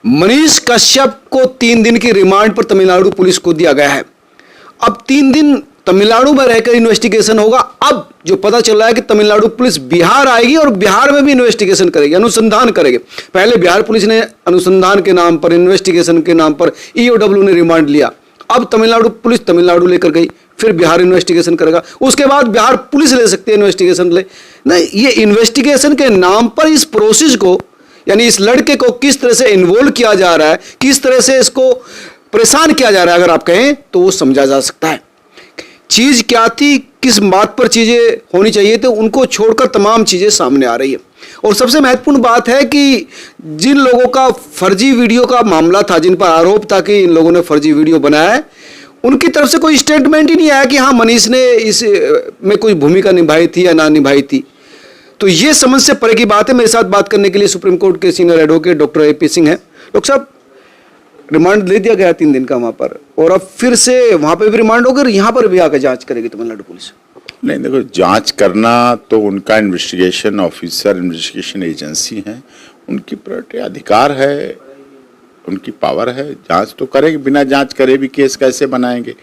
मनीष कश्यप को 3 दिन की रिमांड पर तमिलनाडु पुलिस को दिया गया है। अब 3 दिन तमिलनाडु में रहकर इन्वेस्टिगेशन होगा। अब जो पता चल रहा है कि तमिलनाडु पुलिस बिहार आएगी और बिहार में भी इन्वेस्टिगेशन करेगी, अनुसंधान करेगी। पहले बिहार पुलिस ने अनुसंधान के नाम पर, इन्वेस्टिगेशन के नाम पर ईओडब्ल्यू ने रिमांड लिया। अब तमिलनाडु पुलिस तमिलनाडु लेकर गई, फिर बिहार इन्वेस्टिगेशन करेगा, उसके बाद बिहार पुलिस ले सकती है इन्वेस्टिगेशन ले। नहीं, ये इन्वेस्टिगेशन के नाम पर इस प्रोसेस को, यानी इस लड़के को किस तरह से इन्वॉल्व किया जा रहा है, किस तरह से इसको परेशान किया जा रहा है, अगर आप कहें तो वो समझा जा सकता है। चीज क्या थी, किस बात पर चीजें होनी चाहिए थी, उनको छोड़कर तमाम चीजें सामने आ रही है। और सबसे महत्वपूर्ण बात है कि जिन लोगों का फर्जी वीडियो का मामला था, जिन पर आरोप था कि इन लोगों ने फर्जी वीडियो बनाया है, उनकी तरफ से कोई स्टेटमेंट ही नहीं आया कि हाँ मनीष ने इस में कोई भूमिका निभाई थी या ना निभाई थी। तो ये समझ से परे की बात है। मेरे साथ बात करने के लिए सुप्रीम कोर्ट के senior advocate doctor AP Singh हैं। डॉक्टर साहब, रिमांड दे दिया गया 3 दिन का वहां पर, और अब फिर से वहां पर भी रिमांड होकर यहाँ पर भी आकर जांच करेगी तमिलनाडु पुलिस? नहीं, देखो, जांच करना तो उनका इन्वेस्टिगेशन ऑफिसर, इन्वेस्टिगेशन एजेंसी है, उनकी प्रायोरिटी, अधिकार है, उनकी पावर है, जांच तो करेगी। बिना जांच करे भी केस कैसे बनाएंगे,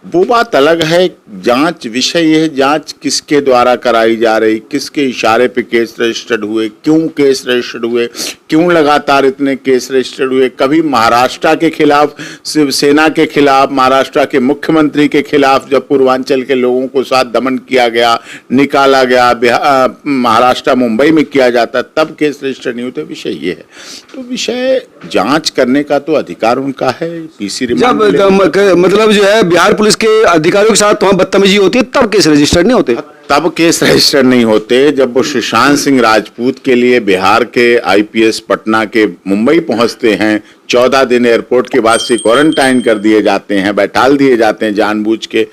वो बात अलग है। जांच विषय ये है, जांच किसके द्वारा कराई जा रही, किसके इशारे पे केस रजिस्टर्ड हुए, क्यों केस रजिस्टर्ड हुए, क्यों लगातार इतने केस रजिस्टर्ड हुए। कभी महाराष्ट्र के खिलाफ, शिवसेना के खिलाफ, महाराष्ट्र के मुख्यमंत्री के खिलाफ जब पूर्वांचल के लोगों को साथ दमन किया गया, निकाला गया, महाराष्ट्र मुंबई में किया जाता, तब केस रजिस्टर्ड नहीं होते। विषय ये है, तो विषय जांच करने का तो अधिकार उनका है। PC रिमांड मतलब जो है बिहार पुलिस के अधिकारियों के साथ वहां बदतमीजी होती है, तब केस रजिस्टर्ड नहीं होते। तब केस रजिस्टर नहीं होते जब वो सुशांत सिंह राजपूत के लिए बिहार के IPS पटना के मुंबई पहुंचते हैं। 14 दिन एयरपोर्ट के बाद से क्वारंटाइन कर दिए जाते हैं, बैठाल दिए जाते हैं जानबूझ के,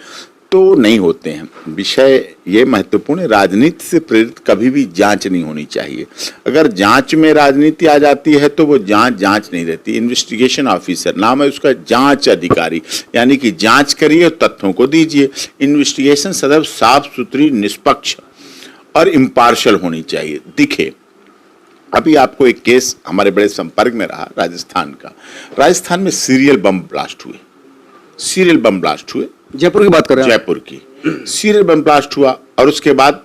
तो नहीं होते हैं। विषय ये महत्वपूर्ण है, राजनीति से प्रेरित कभी भी जांच नहीं होनी चाहिए। अगर जांच में राजनीति आ जाती है तो वो जांच नहीं रहती। इन्वेस्टिगेशन ऑफिसर नाम है उसका, जांच अधिकारी, यानी कि जांच करिए और तथ्यों को दीजिए। इन्वेस्टिगेशन सदैव साफ सुथरी, निष्पक्ष और इम्पार्शियल होनी चाहिए, दिखे। अभी आपको एक केस हमारे बड़े संपर्क में रहा, राजस्थान का। राजस्थान में सीरियल बम ब्लास्ट हुए। जयपुर की बात कर रहे हैं? जयपुर की सीरियल बम ब्लास्ट हुआ और उसके बाद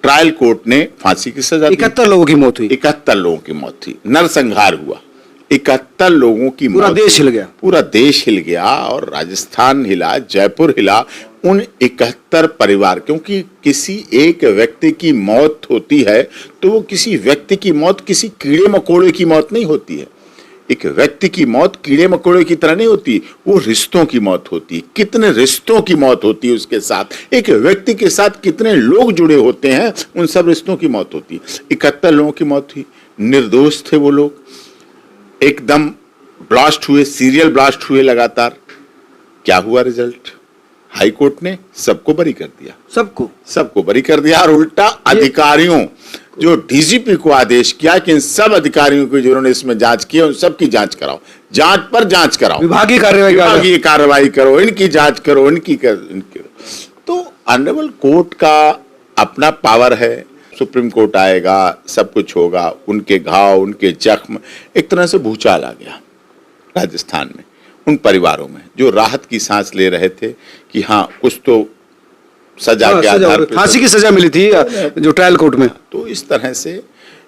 ट्रायल कोर्ट ने फांसी की सजा दी। 71 लोगों की मौत हुई। 71 लोगों की मौत थी, नरसंहार हुआ। 71 लोगों की मौत, पूरा देश हिल गया। पूरा देश हिल गया और राजस्थान हिला, जयपुर हिला, उन 71 परिवार। क्योंकि किसी एक व्यक्ति की मौत होती है तो वो किसी व्यक्ति की मौत किसी कीड़े मकोड़े की मौत नहीं होती है। एक व्यक्ति की मौत कीड़े मकोड़े की तरह नहीं होती, वो रिश्तों की मौत होती है। कितने रिश्तों की मौत होती है उसके साथ, एक व्यक्ति के साथ कितने लोग जुड़े होते हैं, उन सब रिश्तों की मौत होती है। 71 लोगों की मौत हुई, निर्दोष थे वो लोग, एकदम ब्लास्ट हुए, सीरियल ब्लास्ट हुए लगातार। क्या हुआ रिजल्ट? हाई कोर्ट ने सबको बरी कर दिया, सबको बरी कर दिया। और उल्टा अधिकारियों, जो DGP को आदेश किया कि इन सब अधिकारियों को जिन्होंने इसमें जांच की, उन सब की जांच कराओ, जांच पर जांच कराओ, विभागीय कार्रवाई करो, इनकी जांच करो, इनकी तो ऑनरेबल कोर्ट का अपना पावर है। सुप्रीम कोर्ट आएगा, सब कुछ होगा, उनके घाव, उनके जख्म, एक तरह से भूचाल आ गया राजस्थान में उन परिवारों में जो राहत की सांस ले रहे थे कि हाँ कुछ तो सजा के आधार पर फांसी की सजा मिली थी जो ट्रायल कोर्ट में। तो इस तरह से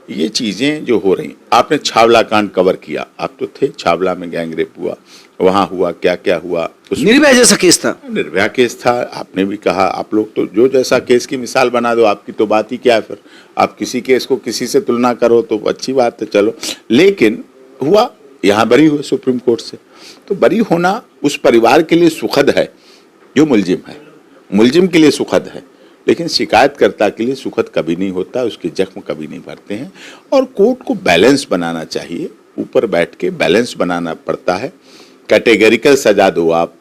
ये चीजें जो हो रही। आपने छावला कांड कवर किया, आप तो थे, छावला में गैंगरेप हुआ, वहां हुआ, क्या क्या हुआ। निर्भया जैसा केस था, निर्भया केस था। आपने भी कहा, आप लोग तो जो जैसा केस की मिसाल बना दो, आपकी तो बात ही क्या है। फिर आप किसी केस को किसी से तुलना करो तो अच्छी बात है, चलो। लेकिन हुआ, यहाँ बरी हुए सुप्रीम कोर्ट से, तो बरी होना उस परिवार के लिए सुखद है जो मुलजिम है, मुलजिम के लिए सुखद है, लेकिन शिकायतकर्ता के लिए सुखद कभी नहीं होता, उसके जख्म कभी नहीं भरते हैं। और कोर्ट को बैलेंस बनाना चाहिए, ऊपर बैठ के बैलेंस बनाना पड़ता है। कैटेगरिकल सजा दो, आप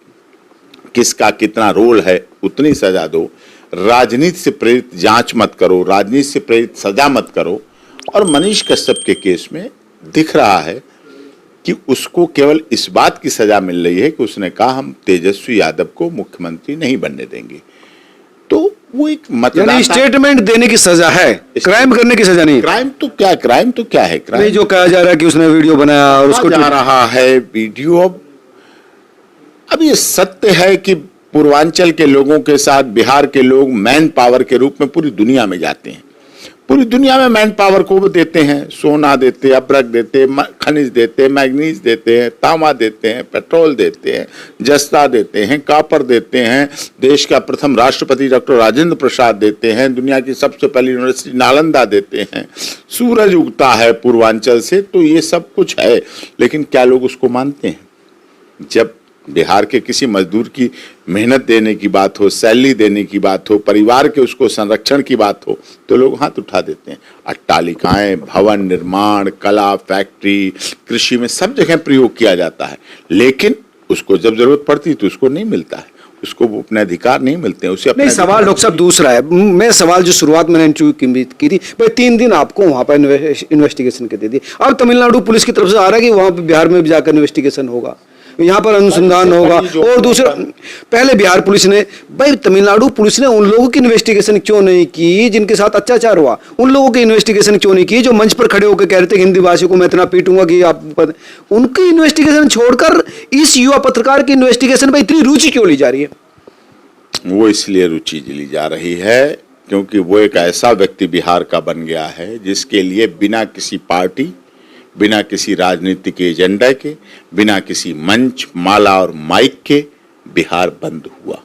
किसका कितना रोल है उतनी सजा दो, राजनीति से प्रेरित जांच मत करो, राजनीति से प्रेरित सजा मत करो। और मनीष कश्यप के केस में दिख रहा है कि उसको केवल इस बात की सजा मिल रही है कि उसने कहा हम तेजस्वी यादव को मुख्यमंत्री नहीं बनने देंगे। तो वो एक यानी मतदाता, स्टेटमेंट देने की सजा है, क्राइम करने की सजा नहीं। क्राइम तो क्या है? नहीं, क्राइम जो कहा जा रहा है कि उसने वीडियो बनाया और उसको जा रहा है वीडियो। अब ये सत्य है कि पूर्वांचल के लोगों के साथ बिहार के लोग मैन पावर के रूप में पूरी दुनिया में जाते हैं। पूरी दुनिया में मैन पावर को वो देते हैं, सोना देते हैं, अभ्रक देते हैं, खनिज देते हैं, मैग्नीज देते हैं, तांबा देते हैं, पेट्रोल देते हैं, जस्ता देते हैं, कॉपर देते हैं। देश का प्रथम राष्ट्रपति डॉक्टर राजेंद्र प्रसाद देते हैं, दुनिया की सबसे पहली यूनिवर्सिटी नालंदा देते हैं, सूरज उगता है पूर्वांचल से। तो ये सब कुछ है, लेकिन क्या लोग उसको मानते हैं? जब बिहार के किसी मजदूर की मेहनत देने की बात हो, सैलरी देने की बात हो, परिवार के उसको संरक्षण की बात हो, तो लोग हाथ उठा देते हैं। अट्टालिकाएं, भवन निर्माण, कला, फैक्ट्री, कृषि में सब जगह प्रयोग किया जाता है, लेकिन उसको जब जरूरत पड़ती है तो उसको नहीं मिलता है, उसको अपने अधिकार नहीं मिलते हैं, उसे अपने नहीं। सवाल डॉक्टर साहब दूसरा है। मैं सवाल जो शुरुआत में इंटरव्यू की थी भाई, 3 दिन आपको वहां पर इन्वेस्टिगेशन के दे दी। अब तमिलनाडु पुलिस की तरफ से आ रहा है कि वहां पर बिहार में भी जाकर इन्वेस्टिगेशन होगा, यहाँ पर अनुसंधान होगा। और दूसरा, पहले बिहार पुलिस ने, भाई तमिलनाडु पुलिस ने उन लोगों की इन्वेस्टिगेशन क्यों नहीं की जिनके साथ अत्याचार हुआ? उन लोगों की इन्वेस्टिगेशन क्यों नहीं की जो मंच पर खड़े होकर कह रहे थे हिंदी भाषी को मैं इतना पीटूंगा कि आप, उनकी इन्वेस्टिगेशन छोड़कर इस युवा पत्रकार की इन्वेस्टिगेशन पर इतनी रुचि क्यों ली जा रही है? वो इसलिए रुचि ली जा रही है क्योंकि वो एक ऐसा व्यक्ति बिहार का बन गया है जिसके लिए बिना किसी पार्टी, बिना किसी राजनीतिक एजेंडा के, बिना किसी मंच, माला और माइक के बिहार बंद हुआ।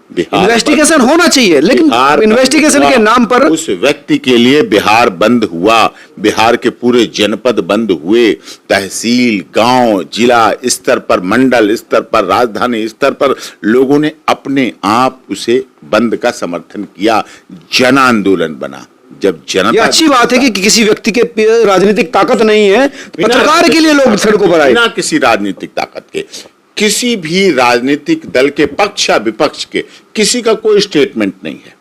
बिहार इन्वेस्टिगेशन होना चाहिए, लेकिन इन्वेस्टिगेशन के नाम पर उस व्यक्ति के लिए बिहार बंद हुआ। बिहार के पूरे जनपद बंद हुए, तहसील, गांव, जिला स्तर पर, मंडल स्तर पर, राजधानी स्तर पर लोगों ने अपने आप उसे बंद का समर्थन किया। जन आंदोलन बना। जब जनता, ये अच्छी बात है कि किसी व्यक्ति के राजनीतिक ताकत नहीं है, पत्रकार के लिए लोग सड़कों पर आए। बिना किसी राजनीतिक ताकत के, किसी भी राजनीतिक दल के पक्ष या विपक्ष के किसी का कोई स्टेटमेंट नहीं है,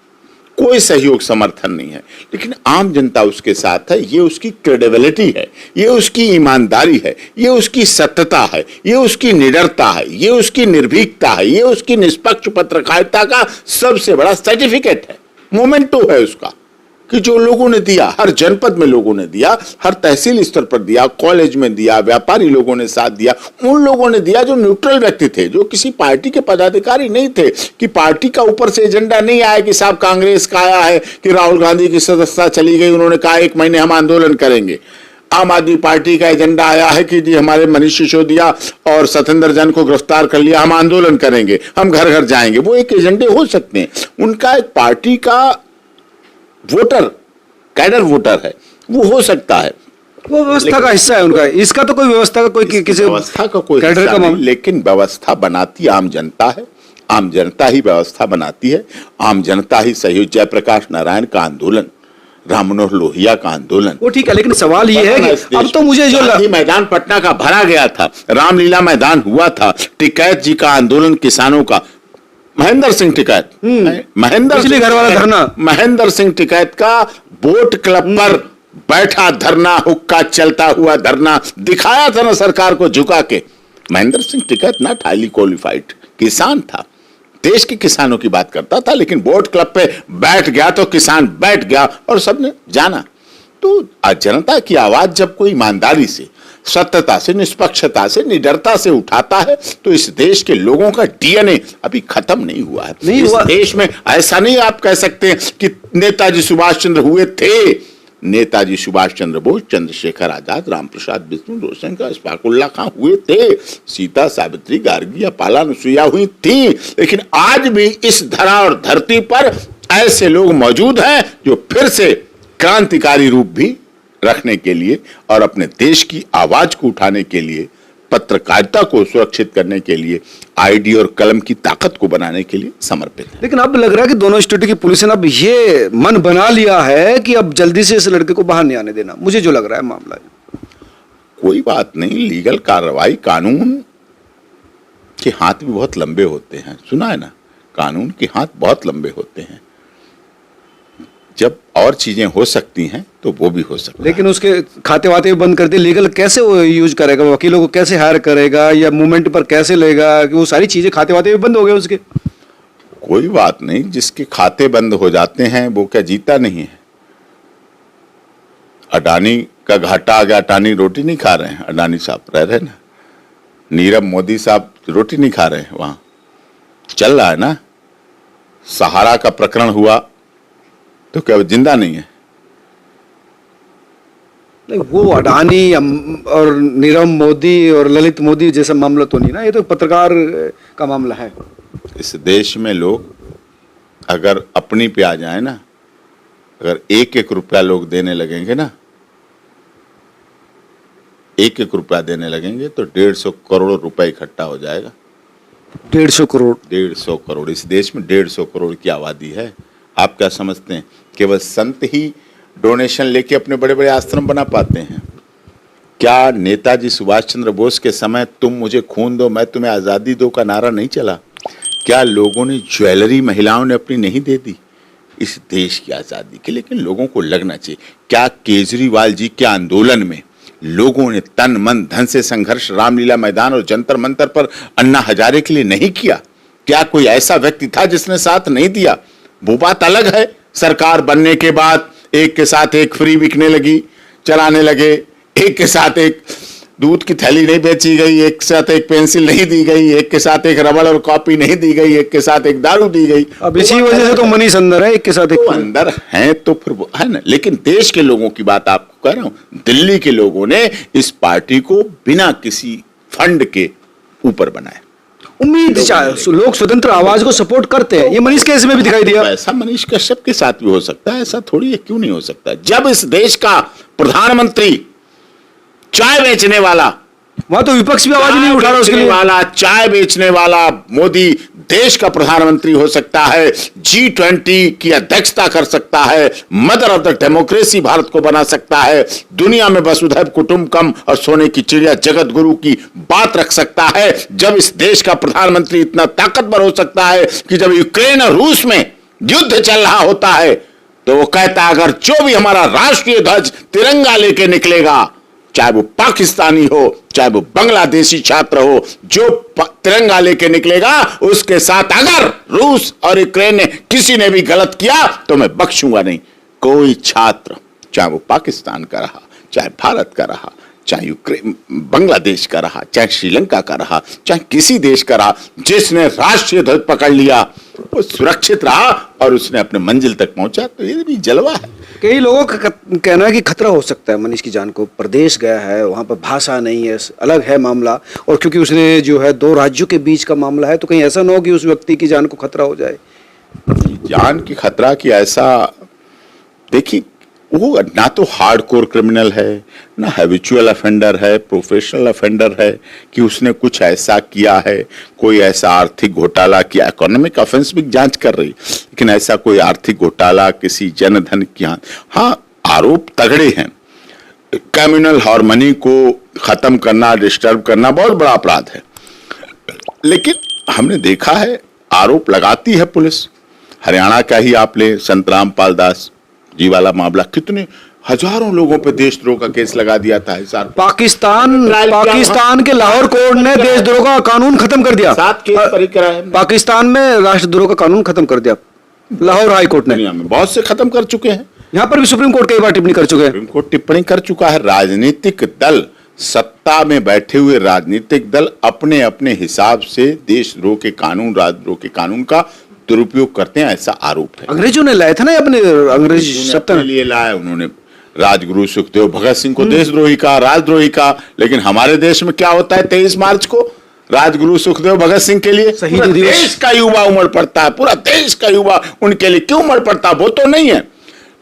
कोई सहयोग समर्थन नहीं है, लेकिन आम जनता उसके साथ है। ये उसकी क्रेडिबिलिटी है, ये उसकी ईमानदारी है, ये उसकी सत्यता है, ये उसकी निडरता है, ये उसकी निर्भीकता है, ये उसकी निष्पक्ष पत्रकारिता का सबसे बड़ा सर्टिफिकेट है, मोमेंटो है उसका, कि जो लोगों ने दिया, हर जनपद में लोगों ने दिया, हर तहसील स्तर पर दिया, कॉलेज में दिया, व्यापारी लोगों ने साथ दिया, उन लोगों ने दिया जो न्यूट्रल व्यक्ति थे, जो किसी पार्टी के पदाधिकारी नहीं थे, कि पार्टी का ऊपर से एजेंडा नहीं आया कि साहब कांग्रेस का आया है कि राहुल गांधी की सदस्यता चली गई, उन्होंने कहा 1 महीने हम आंदोलन करेंगे। आम आदमी पार्टी का एजेंडा आया है कि जी हमारे मनीष सिसोदिया और सत्येंद्र जैन को गिरफ्तार कर लिया, हम आंदोलन करेंगे, हम घर घर जाएंगे। वो एक एजेंडे हो सकते हैं, उनका एक पार्टी का वोटर, कैडर वोटर है, वो हो सकता है, वो व्यवस्था का हिस्सा है उनका। इसका तो कोई व्यवस्था का कोई किसी व्यवस्था का कोई कैडर हिस्सा का नहीं, लेकिन व्यवस्था बनाती आम जनता है। आम जनता ही व्यवस्था बनाती है, आम जनता ही सहयोग। जयप्रकाश नारायण का आंदोलन, राम मनोहर लोहिया का आंदोलन, वो ठीक है, लेकिन सवाल ये है कि अब तो मुझे जो गांधी मैदान पटना का भरा गया था, रामलीला मैदान हुआ था, टिकैत जी का आंदोलन किसानों का, महेंद्र सिंह टिकैत, पिछले घर वाला धरना, महेंद्र सिंह टिकैत का बोट क्लब पर बैठा धरना, हुक्का चलता हुआ धरना, दिखाया था ना सरकार को झुका के। Mahendra Singh Tikait not highly qualified किसान था, देश के किसानों की बात करता था, लेकिन बोट क्लब पे बैठ गया तो किसान बैठ गया और सबने जाना। तो जनता की आवाज जब कोई ईमानदारी से, सत्यता से, निष्पक्षता से, निडरता से उठाता है, तो इस देश के लोगों का डीएनए अभी खत्म नहीं हुआ है। नहीं इस हुआ। देश में ऐसा नहीं आप कह सकते कि नेताजी सुभाष चंद्र हुए थे। नेताजी सुभाष चंद्र बोस, चंद्रशेखर आजाद, रामप्रसाद बिस्मिल, रोशनका, इस्फाकुल्ला खां हुए थे, सीता, सावित्री, गार्गी या पाला अनुसुईया हुई थी, लेकिन आज भी इस धरा और धरती पर ऐसे लोग मौजूद हैं जो फिर से क्रांतिकारी रूप भी रखने के लिए और अपने देश की आवाज को उठाने के लिए, पत्रकारिता को सुरक्षित करने के लिए, आईडी और कलम की ताकत को बनाने के लिए समर्पित है। लेकिन अब लग रहा है कि दोनों स्टेट की पुलिस ने अब ये मन बना लिया है कि अब जल्दी से इस लड़के को बाहर नहीं आने देना, मुझे जो लग रहा है मामला। कोई बात नहीं, लीगल कार्रवाई, कानून के हाथ भी बहुत लंबे होते हैं, सुना है ना, कानून के हाथ बहुत लंबे होते हैं। जब और चीजें हो सकती हैं तो वो भी हो सकता है। लेकिन उसके खाते वाते भी बंद कर दिए, लीगल कैसे वो यूज करेगा, वकीलों को कैसे हायर करेगा या मूवमेंट पर कैसे लेगा, कि वो सारी चीजें खाते वाते भी बंद हो गए उसके। कोई बात नहीं, जिसके खाते बंद हो जाते हैं वो क्या जीता नहीं है? अडानी का घाटा आ गया, अडानी रोटी नहीं खा रहे हैं, अडानी साहब रह रहे ना। नीरव मोदी साहब रोटी नहीं खा रहे हैं, वहां चल रहा है ना। सहारा का प्रकरण हुआ तो क्या वो जिंदा नहीं है? नहीं, वो अडानी और नीरव मोदी और ललित मोदी जैसा मामला तो नहीं ना, ये तो पत्रकार का मामला है। इस देश में लोग अगर अपनी पे आ जाए ना, अगर 1-1 रुपया लोग देने लगेंगे ना, 1-1 रुपया देने लगेंगे तो 150 करोड़ रुपए इकट्ठा हो जाएगा। 150 करोड़? 150 करोड़। इस देश में 150 करोड़ की आबादी है। आप क्या समझते हैं केवल संत ही डोनेशन लेके अपने बड़े बड़े आश्रम बना पाते हैं? क्या नेताजी सुभाष चंद्र बोस के समय तुम मुझे खून दो मैं तुम्हें आजादी दो का नारा नहीं चला? क्या लोगों ने ज्वेलरी महिलाओं ने अपनी नहीं दे दी इस देश की आजादी के? लेकिन लोगों को लगना चाहिए, क्या केजरीवाल जी के आंदोलन में लोगों ने तन मन धन से संघर्ष रामलीला मैदान और जंतर मंतर पर अन्ना हजारे के लिए नहीं किया? क्या कोई ऐसा व्यक्ति था जिसने साथ नहीं दिया? वो बात अलग है, सरकार बनने के बाद एक के साथ एक फ्री बिकने लगी, चलाने लगे, एक के साथ एक दूध की थैली नहीं बेची गई, एक के साथ एक पेंसिल नहीं दी गई, एक के साथ एक रबड़ और कॉपी नहीं दी गई, एक के साथ एक दारू दी गई। अब इसी वजह से तो मनीष अंदर है, एक के साथ एक। तो अंदर है तो फिर वो है ना। लेकिन देश के लोगों की बात आपको कह रहा हूं, दिल्ली के लोगों ने इस पार्टी को बिना किसी फंड के ऊपर बनाया। उम्मीद लोग स्वतंत्र आवाज को सपोर्ट करते हैं, ये मनीष केस में भी दिखाई दिया। ऐसा मनीष कश्यप के साथ भी हो सकता है, ऐसा थोड़ी है, क्यों नहीं हो सकता? जब इस देश का प्रधानमंत्री चाय बेचने वाला, वहां तो विपक्ष भी आवाज नहीं उठा रहा उसके लिए, वाला चाय बेचने वाला मोदी देश का प्रधानमंत्री हो सकता है, G20 की अध्यक्षता कर सकता है, mother of the democracy Bharat को बना सकता है, दुनिया में वसुधैव कुटुंबकम और सोने की चिड़िया जगत गुरु की बात रख सकता है। जब इस देश का प्रधानमंत्री इतना ताकतवर हो सकता है कि जब यूक्रेन और रूस में युद्ध चल रहा होता है तो वो कहता अगर जो भी हमारा राष्ट्रीय ध्वज तिरंगा लेके निकलेगा, चाहे वो पाकिस्तानी हो चाहे वो बांग्लादेशी छात्र हो, जो तिरंगा लेके निकलेगा उसके साथ अगर रूस और यूक्रेन ने किसी ने भी गलत किया तो मैं बख्शूंगा नहीं। कोई छात्र, चाहे वो पाकिस्तान का रहा, चाहे भारत का रहा, चाहे यूक्रेन बांग्लादेश का रहा, चाहे श्रीलंका का रहा, चाहे किसी देश का रहा, जिसने राष्ट्रीय ध्वज पकड़ लिया वो सुरक्षित रहा और उसने अपने मंजिल तक पहुंचा, तो ये भी जलवा है। कई लोगों का कहना है कि खतरा हो सकता है मनीष की जान को, प्रदेश गया है, वहां पर भाषा नहीं है, अलग है मामला, और क्योंकि उसने जो है 2 राज्यों के बीच का मामला है, तो कहीं ऐसा ना हो कि उस व्यक्ति की जान को खतरा हो जाए। जान की खतरा की ऐसा, देखिए वो ना तो हार्डकोर क्रिमिनल है, ना हैबिचुअल अफेंडर है, प्रोफेशनल अफेंडर है कि उसने कुछ ऐसा किया है, कोई ऐसा आर्थिक घोटाला किया। इकोनॉमिक ऑफेंस भी जांच कर रही, लेकिन ऐसा कोई आर्थिक घोटाला किसी जनधन की, हाँ आरोप तगड़े हैं। कम्युनल हार्मनी को खत्म करना, डिस्टर्ब करना बहुत बड़ा अपराध है, लेकिन हमने देखा है आरोप लगाती है पुलिस। हरियाणा का ही आप ले, संतराम पाल दास जी वाला मामला, कितने हजारों लोगों पे देशद्रोह का केस लगा दिया था। पाकिस्तान के लाहौर कोर्ट ने देशद्रोह का कानून खत्म कर दिया। 7 केस परिकरा है पाकिस्तान में, राष्ट्रद्रोह का कानून खत्म कर दिया लाहौर हाई कोर्ट ने। दुनिया में बहुत से खत्म कर चुके हैं, यहाँ पर भी सुप्रीम कोर्ट कई बार टिप्पणी कर चुके हैं। सुप्रीम कोर्ट टिप्पणी कर चुका है। राजनीतिक दल, सत्ता में बैठे हुए राजनीतिक दल अपने अपने हिसाब से देशद्रोह के कानून, राजद्रोह के कानून का दुरुपयोग करते हैं, ऐसा आरोप है। अंग्रेजों ने लाए थे ना अपने, अंग्रेज सत्ता लिए लाए उन्होंने। राजगुरु सुखदेव भगत सिंह को देशद्रोही का, राजद्रोही का, लेकिन हमारे देश में क्या होता है 23 मार्च को? राजगुरु सुखदेव भगत सिंह के लिए पूरा देश का युवा उमड़ पड़ता है, पूरा देश का युवा उनके लिए क्यों उमड़ पड़ता? वो तो नहीं है,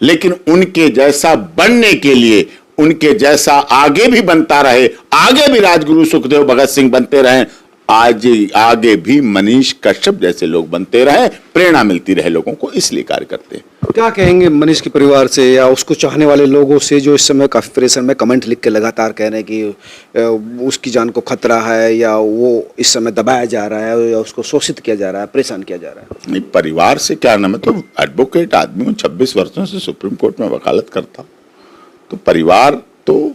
लेकिन उनके जैसा बनने के लिए, उनके जैसा आगे भी बनता रहे, आगे भी राजगुरु सुखदेव भगत सिंह बनते रहे, आज आगे भी मनीष कश्यप जैसे लोग बनते रहे, प्रेरणा मिलती रहे लोगों को, इसलिए कार्य करते हैं। क्या कहेंगे मनीष के परिवार से या उसको चाहने वाले लोगों से जो इस समय काफी प्रेशर में कमेंट लिख के लगातार कह रहे हैं कि उसकी जान को खतरा है, या वो इस समय दबाया जा रहा है, या उसको शोषित किया जा रहा है, परेशान किया जा रहा है? नहीं, परिवार से क्या ना, मतलब एडवोकेट आदमी हूँ, 26 वर्षों से सुप्रीम कोर्ट में वकालत करता हूँ, तो परिवार तो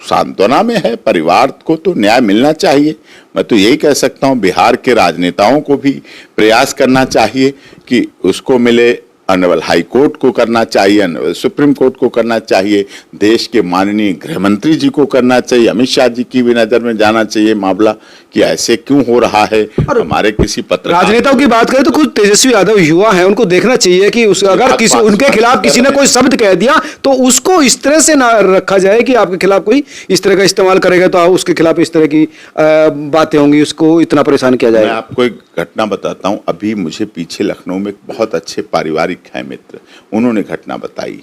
सांत्वना में है, परिवार को तो न्याय मिलना चाहिए। मैं तो यही कह सकता हूं बिहार के राजनेताओं को भी प्रयास करना चाहिए कि उसको मिले, ऑनरेबल हाई कोर्ट को करना चाहिए, ऑनरेबल सुप्रीम कोर्ट को करना चाहिए, देश के माननीय गृह मंत्री जी को करना चाहिए, अमित शाह जी की भी नजर में जाना चाहिए मामला कि ऐसे क्यों हो रहा है। हमारे किसी पत्रकार राजनेताओं की बात करें तो खुद तेजस्वी यादव युवा है, उनको देखना चाहिए कि अगर किसी उनके खिलाफ किसी ने कोई शब्द कह दिया तो उसको इस तरह से ना रखा जाए कि आपके खिलाफ कोई इस तरह का इस्तेमाल करेगा तो उसके खिलाफ इस तरह की बातें होंगी, उसको इतना परेशान किया मैं जाएगा। आपको एक घटना बताता हूं। अभी मुझे पीछे लखनऊ में एक बहुत अच्छे पारिवारिक है मित्र, उन्होंने घटना बताई।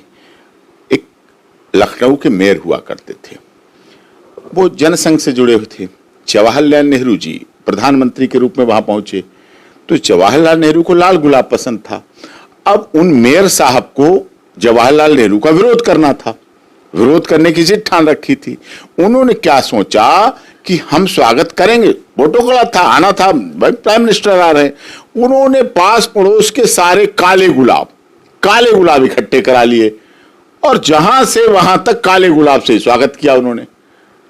एक लखनऊ के मेयर हुआ करते थे, वो जनसंघ से जुड़े हुए थे। जवाहरलाल नेहरू जी प्रधानमंत्री के रूप में वहां पहुंचे तो जवाहरलाल नेहरू को लाल गुलाब पसंद था। अब उन मेयर साहब को जवाहरलाल नेहरू का विरोध करना था, विरोध करने की जिद ठान रखी थी। उन्होंने क्या सोचा कि हम स्वागत करेंगे, प्रोटोकॉल था, आना था, भाई प्राइम मिनिस्टर आ रहे हैं। उन्होंने पास पड़ोस के सारे काले गुलाब इकट्ठे करा लिए और जहां से वहां तक काले गुलाब से स्वागत किया उन्होंने।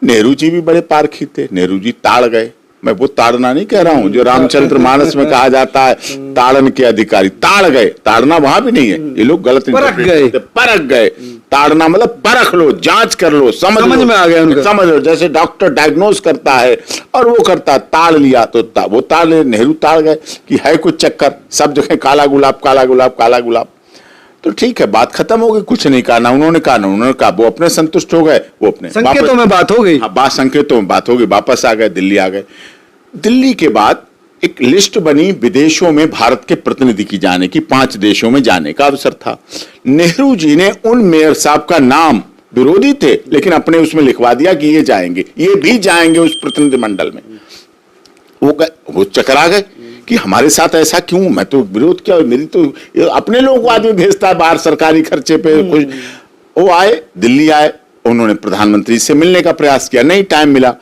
नेहरू जी भी बड़े पारखी थे, नेहरू जी ताड़ गए। मैं वो ताड़ना नहीं कह रहा हूं जो रामचंद्र मानस में कहा जाता है ताड़न के अधिकारी, ताड़ गए। ताड़ना वहां भी नहीं है, ये लोग गलत परख गए। ताड़ना मतलब परख लो, जांच कर लो, समझ में आ गया, समझ लो, जैसे डॉक्टर डायग्नोज करता है और वो करता, ताड़ लिया तो वो ताड़ ले, नेहरू ताड़ गए कि है कुछ चक्कर, सब जगह काला गुलाब काला गुलाब काला गुलाब। तो ठीक है, बात खत्म हो गई, कुछ नहीं कहा ना उन्होंने कहा, वो अपने संतुष्ट हो गए, वो अपने संकेतों में बात हो गई। हाँ, बात संकेतों में बात हो गई, वापस आ गए, दिल्ली आ गए। दिल्ली के बाद एक लिस्ट बनी विदेशों में भारत के प्रतिनिधि की जाने की, 5 देशों में जाने का अवसर था। नेहरू जी ने उन मेयर साहब का नाम, विरोधी थे लेकिन अपने उसमें लिखवा दिया कि ये जाएंगे, ये भी जाएंगे उस प्रतिनिधिमंडल में। वो चकरा गए कि हमारे साथ ऐसा क्यों, मैं तो विरोध किया, मेरी तो अपने लोगों को आदमी भेजता है बाहर सरकारी खर्चे पे कुछ। वो आए, दिल्ली आए, उन्होंने प्रधानमंत्री से मिलने का प्रयास किया, नहीं टाइम मिला,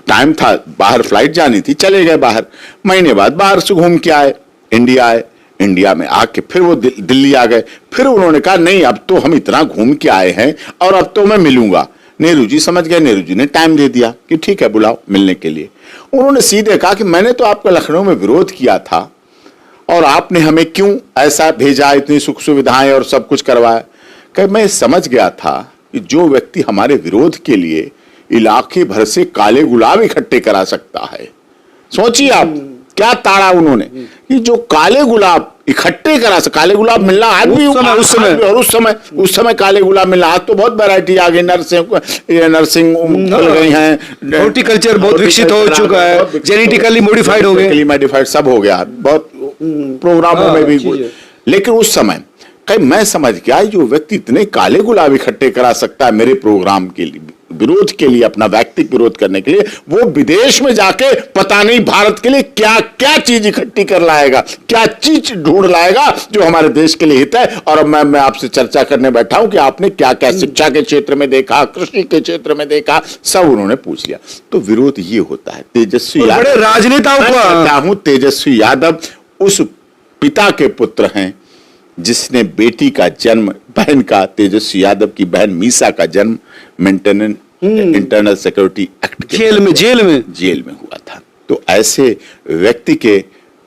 टाइम था बाहर फ्लाइट जानी थी, चले गए बाहर। महीने बाद बाहर से घूम के आए, इंडिया आए, इंडिया में आके फिर वो दिल्ली आ गए। फिर उन्होंने कहा नहीं अब तो हम इतना घूम के आए हैं और अब तो मैं मिलूंगा। नेहरू जी समझ गए, नेहरू जी ने टाइम दे दिया कि ठीक है बुलाओ मिलने के लिए। उन्होंने सीधे कहा कि मैंने तो आपका लखनऊ में विरोध किया था और आपने हमें क्यों ऐसा भेजा, इतनी सुख सुविधाएं और सब कुछ करवाया। कि मैं समझ गया था कि जो व्यक्ति हमारे विरोध के लिए इलाके भर से काले गुलाब इकट्ठे करा सकता है, सोचिए आप क्या ताड़ा उन्होंने कि जो काले गुलाब इकट्ठे करा, काले गुलाब मिलना आज भी उस समय काले गुलाब मिलना, आज तो बहुत वैरायटी आ गई, नर्सिंग खुल गई हैं, हॉर्टिकल्चर बहुत विकसित हो चुका है, जेनेटिकली मॉडिफाइड हो गए, मॉडिफाइड सब हो गया, बहुत प्रोग्रामों में भी। लेकिन उस समय मैं समझ गया जो व्यक्ति इतने काले गुलाब इकट्ठे करा सकता है मेरे प्रोग्राम के लिए, विरोध के लिए, अपना व्यक्तिगत विरोध करने के लिए, वो विदेश में जाके पता नहीं भारत के लिए क्या क्या चीज इकट्ठी कर लाएगा, क्या चीज ढूंढ लाएगा जो हमारे देश के लिए हित है। और अब मैं आपसे चर्चा करने बैठा हूं कि आपने क्या क्या शिक्षा के क्षेत्र में देखा, कृषि के क्षेत्र में देखा, सब उन्होंने पूछ लिया। तो विरोध ये होता है। तेजस्वी यादव, राजनेताओं को तेजस्वी यादव उस पिता के पुत्र हैं जिसने बेटी का जन्म, बहन का, तेजस्वी यादव की बहन मीसा का जन्म maintenance internal security act jail में हुआ था। तो ऐसे व्यक्ति के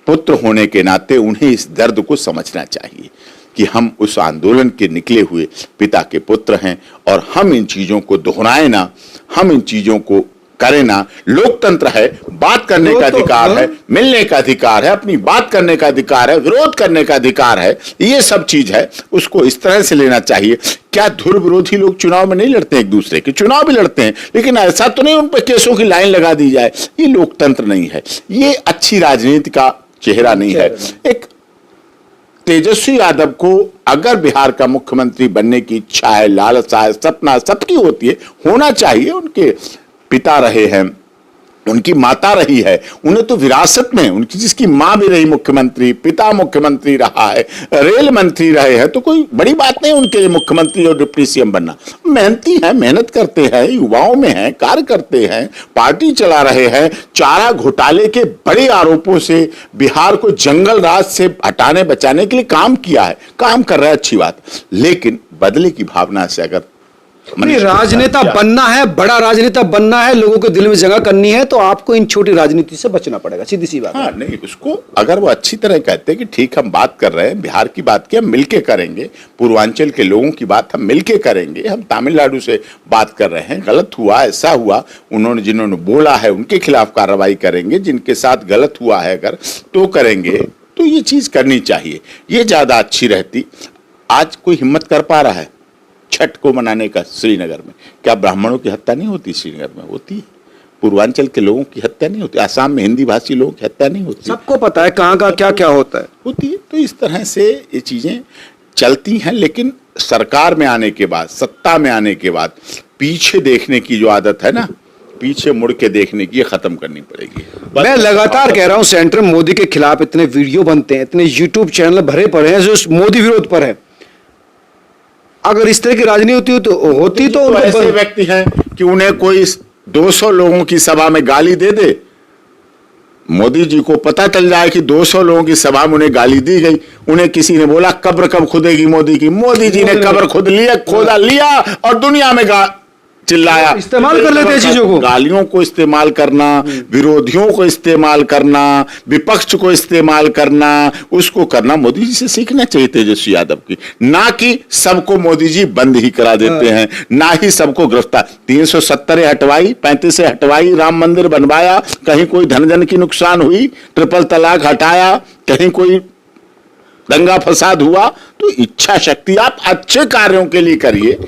पुत्र होने के नाते उन्हें इस दर्द को समझना चाहिए कि हम उस आंदोलन के निकले हुए पिता के पुत्र हैं और हम इन चीजों को दोहराए ना, हम इन चीजों को करें ना। लोकतंत्र है, बात करने का अधिकार है, मिलने का अधिकार है, अपनी बात करने का अधिकार है, विरोध करने का अधिकार है, ये सब चीज है, उसको इस तरह से लेना चाहिए। क्या धुर विरोधी लोग चुनाव में नहीं लड़ते, एक दूसरे के चुनाव भी लड़ते हैं, लेकिन ऐसा तो नहीं उन पर केसों की लाइन लगा दी जाए। ये लोकतंत्र नहीं है, ये अच्छी राजनीति का चेहरा नहीं है। एक तेजस्वी यादव को अगर बिहार का मुख्यमंत्री बनने की इच्छा है, लालसा है, सपना सबकी होती है, होना चाहिए। उनके पिता रहे हैं, उनकी माता रही है, उन्हें तो विरासत में उनकी, जिसकी मां भी रही मुख्यमंत्री, पिता मुख्यमंत्री रहा है, रेल मंत्री रहे हैं, तो कोई बड़ी बात नहीं उनके लिए मुख्यमंत्री और डिप्टी सीएम बनना। मेहनती है, मेहनत करते हैं, युवाओं में हैं, कार्य करते हैं, पार्टी चला रहे हैं। चारा घोटाले के बड़े आरोपों से बिहार को जंगल राज से हटाने बचाने के लिए काम किया है, काम कर रहा है, अच्छी बात। लेकिन बदले की भावना से अगर नहीं, राजनेता बनना है, बड़ा राजनेता बनना है, लोगों के दिल में जगह करनी है, तो आपको इन छोटी राजनीति से बचना पड़ेगा, सीधी सी बात। हाँ नहीं, उसको अगर वो अच्छी तरह कहते हैं कि ठीक हम बात कर रहे हैं, बिहार की बात की हम मिलके करेंगे, पूर्वांचल के लोगों की बात हम मिलके करेंगे, हम तमिलनाडु से बात कर रहे हैं, गलत हुआ, ऐसा हुआ, उन्होंने जिन्होंने बोला है उनके खिलाफ कार्रवाई करेंगे, जिनके साथ गलत हुआ है अगर तो करेंगे, तो ये चीज करनी चाहिए, ये ज्यादा अच्छी रहती। आज कोई हिम्मत कर पा रहा है छठ को मनाने का श्रीनगर में? क्या ब्राह्मणों की हत्या नहीं होती श्रीनगर में? होती है। पूर्वांचल के लोगों की हत्या नहीं होती, आसाम में हिंदी भाषी लोगों की हत्या नहीं होती, सबको पता है कहाँ का क्या क्या होता है, होती है। तो इस तरह से ये चीजें चलती हैं, लेकिन सरकार में आने के बाद, सत्ता में आने के बाद पीछे देखने की जो आदत है ना, पीछे मुड़ के देखने की, ये खत्म करनी पड़ेगी। मैं लगातार कह रहा हूं, सेंटर मोदी के खिलाफ इतने वीडियो बनते हैं, इतने यूट्यूब चैनल भरे पड़े हैं जो मोदी विरोध पर है। अगर इस तरह की राजनीति होती तो ऐसे व्यक्ति हैं कि उन्हें कोई 200 लोगों की सभा में गाली दे दे, मोदी जी को पता चल जाए कि 200 लोगों की सभा में उन्हें गाली दी गई, उन्हें किसी ने बोला कब्र कब खुदेगी मोदी की, मोदी जी ने कब्र खोदा लिया और दुनिया में चिल्लाया, इस्तेमाल कर लेते हैं चीजों को, गालियों को इस्तेमाल करना, विरोधियों को इस्तेमाल करना, विपक्ष को इस्तेमाल करना, उसको करना मोदी जी से सीखना चाहिए तेजस्वी यादव की, ना कि सबको मोदी जी बंद ही करा देते हैं, ना ही सबको गिरफ्तार। 370 हटवाई, 35 हटवाई, राम मंदिर बनवाया, कहीं कोई धन जन की नुकसान हुई, ट्रिपल तलाक हटाया, कहीं कोई दंगा फसाद हुआ। तो इच्छा शक्ति आप अच्छे कार्यों के लिए करिए,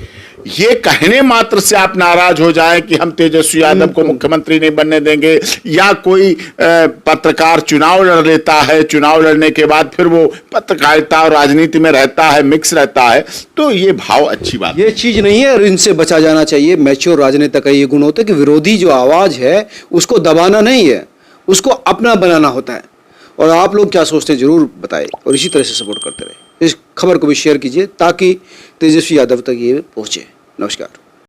ये कहने मात्र से आप नाराज हो जाए कि हम तेजस्वी यादव को मुख्यमंत्री नहीं बनने देंगे, या कोई पत्रकार चुनाव लड़ लेता है, चुनाव लड़ने के बाद फिर वो पत्रकारिता और राजनीति में रहता है, मिक्स रहता है, तो ये भाव अच्छी बात ये चीज नहीं है और इनसे बचा जाना चाहिए। मैच्योर राजनेता का ये गुण होता है कि विरोधी जो आवाज है उसको दबाना नहीं है, उसको अपना बनाना होता है। और आप लोग क्या सोचते हैं जरूर बताएं और इसी तरह से सपोर्ट करते रहे। इस खबर को भी शेयर कीजिए ताकि तेजस्वी यादव तक ये पहुंचे। नमस्कार।